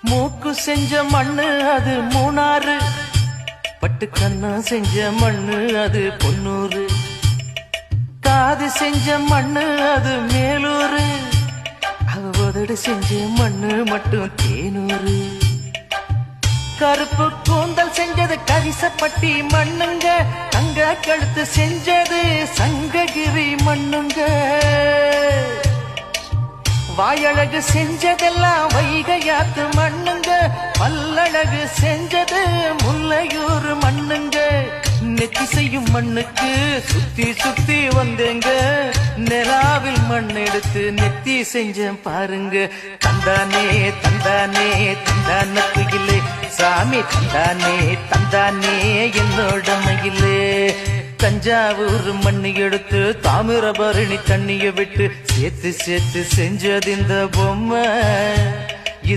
மூக்கு செஞ்ச மண்ணு அது மூணாறு, பட்டு கண்ணா செஞ்ச மண்ணு அது பொன்னூறு, காது செஞ்ச மண்ணு அது மேலூரு, அவதோடு செஞ்ச மண்ணு மட்டும் தேனூரு. கருப்பு கூந்தல் செஞ்சது கரிசப்பட்டி மண்ணுங்க, தங்க கழுத்து செஞ்சது சங்ககிரி மண்ணுங்க, வாயழகு செஞ்சதெல்லாம் வைகையாத்து மண்ணுங்க, பல்லழகு செஞ்சது முல்லையூர் மண்ணுங்க. நெத்தி செய்யும் மண்ணுக்கு சுத்தி சுத்தி வந்தேங்க, நிலாவில் மண் எடுத்து நெத்தி செஞ்சேன் பாருங்க. தந்தானே தந்தானே தந்தான குயிலே, சாமி தந்தானே தந்தானே என்னோட மயிலே. தஞ்சாவூர் மண்ணு எடுத்து தாமிரபரணி தண்ணிய விட்டு சேர்த்து சேர்த்து செஞ்சது இந்த பொம்மை.